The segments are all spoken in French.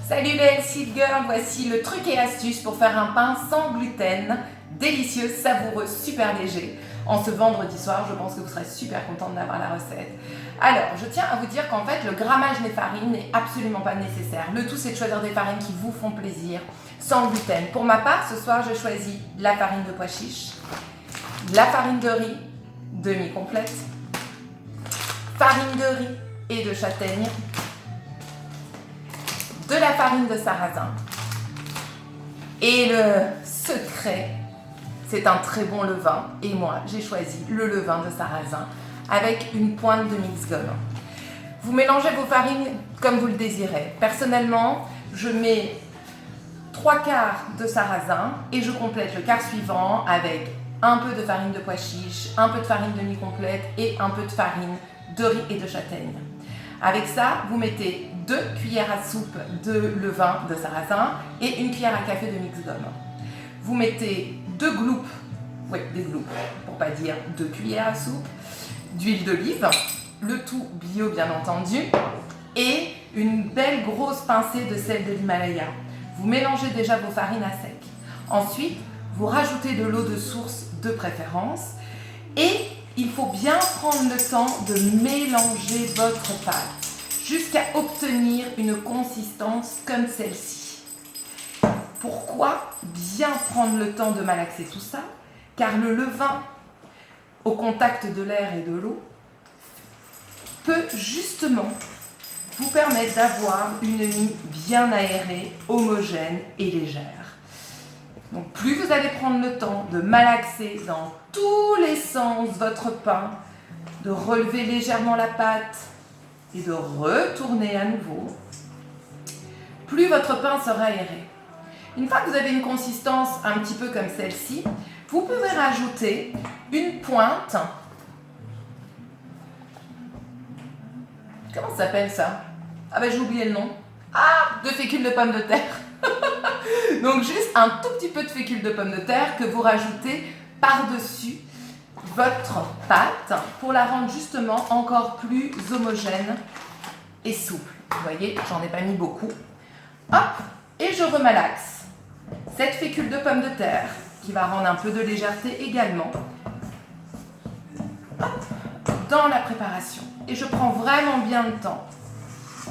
Salut les Healthy Girls, voici le truc et astuce pour faire un pain sans gluten, délicieux, savoureux, super léger. En ce vendredi soir, je pense que vous serez super contente d'avoir la recette. Alors, je tiens à vous dire qu'en fait, le grammage des farines n'est absolument pas nécessaire. Le tout, c'est de choisir des farines qui vous font plaisir, sans gluten. Pour ma part, ce soir, j'ai choisi la farine de pois chiche, la farine de riz demi-complète, farine de riz et de châtaigne, de la farine de sarrasin. Et le secret, c'est un très bon levain. Et moi, j'ai choisi le levain de sarrasin avec une pointe de mix-gomme. Vous mélangez vos farines comme vous le désirez. Personnellement, je mets 3/4 de sarrasin et je complète le quart suivant avec un peu de farine de pois chiche, un peu de farine demi-complète et un peu de farine de riz et de châtaigne. Avec ça, vous mettez 2 cuillères à soupe de levain de sarrasin et 1 cuillère à café de mix-gomme. Vous mettez 2 gloupes, des gloupes, pour pas dire 2 cuillères à soupe, d'huile d'olive, le tout bio bien entendu, et une belle grosse pincée de sel de l'Himalaya. Vous mélangez déjà vos farines à sec. Ensuite, vous rajoutez de l'eau de source de préférence et il faut bien prendre le temps de mélanger votre pâte jusqu'à obtenir une consistance comme celle-ci. Pourquoi bien prendre le temps de malaxer tout ça? Car le levain, au contact de l'air et de l'eau, peut justement vous permettre d'avoir une mie bien aérée, homogène et légère. Donc plus vous allez prendre le temps de malaxer dans tous les sens votre pain, de relever légèrement la pâte et de retourner à nouveau, plus votre pain sera aéré. Une fois que vous avez une consistance un petit peu comme celle-ci, vous pouvez rajouter une pointe. Comment ça s'appelle ça? Ah ben j'ai oublié le nom. Ah, de fécule de pommes de terre. Donc juste un tout petit peu de fécule de pommes de terre que vous rajoutez par-dessus votre pâte pour la rendre justement encore plus homogène et souple. Vous voyez, j'en ai pas mis beaucoup. Hop, et je remalaxe cette fécule de pommes de terre qui va rendre un peu de légèreté également. Hop, dans la préparation. Et je prends vraiment bien le temps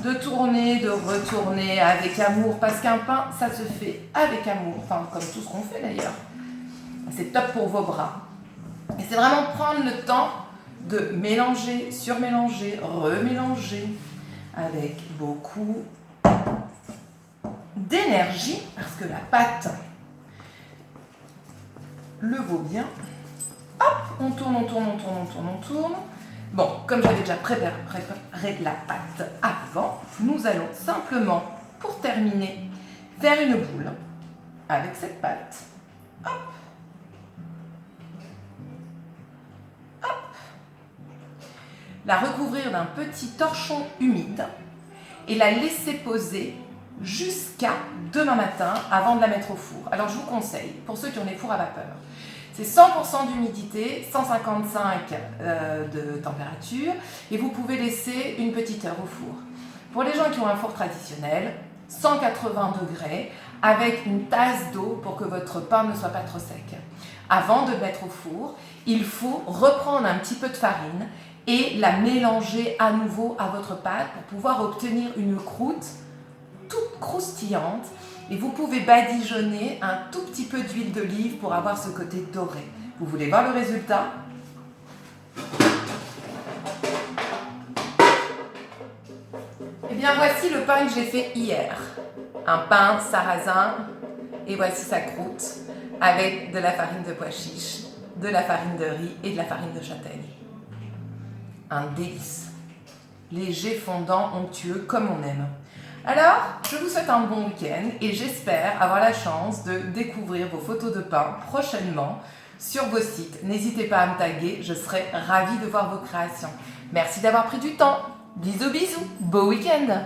de tourner, de retourner avec amour, parce qu'un pain, ça se fait avec amour, enfin comme tout ce qu'on fait d'ailleurs. C'est top pour vos bras. Et c'est vraiment prendre le temps de mélanger, surmélanger, remélanger avec beaucoup d'énergie, parce que la pâte le vaut bien. Hop, on tourne, on tourne, on tourne, on tourne, on tourne. Bon, comme j'avais déjà préparé la pâte avant, nous allons simplement, pour terminer, faire une boule avec cette pâte. Hop. Hop. La recouvrir d'un petit torchon humide et la laisser poser jusqu'à demain matin avant de la mettre au four. Alors je vous conseille, pour ceux qui ont des fours à vapeur, c'est 100% d'humidité, 155 de température et vous pouvez laisser une petite heure au four. Pour les gens qui ont un four traditionnel, 180 degrés avec une tasse d'eau pour que votre pain ne soit pas trop sec. Avant de le mettre au four, il faut reprendre un petit peu de farine et la mélanger à nouveau à votre pâte pour pouvoir obtenir une croûte toute croustillante. Et vous pouvez badigeonner un tout petit peu d'huile d'olive pour avoir ce côté doré. Vous voulez voir le résultat? Eh bien, voici le pain que j'ai fait hier. Un pain sarrasin, et voici sa croûte avec de la farine de pois chiche, de la farine de riz et de la farine de châtaigne. Un délice. Léger, fondant, onctueux, comme on aime. Alors, je vous souhaite un bon week-end et j'espère avoir la chance de découvrir vos photos de pain prochainement sur vos sites. N'hésitez pas à me taguer, je serai ravie de voir vos créations. Merci d'avoir pris du temps. Bisous bisous, beau week-end!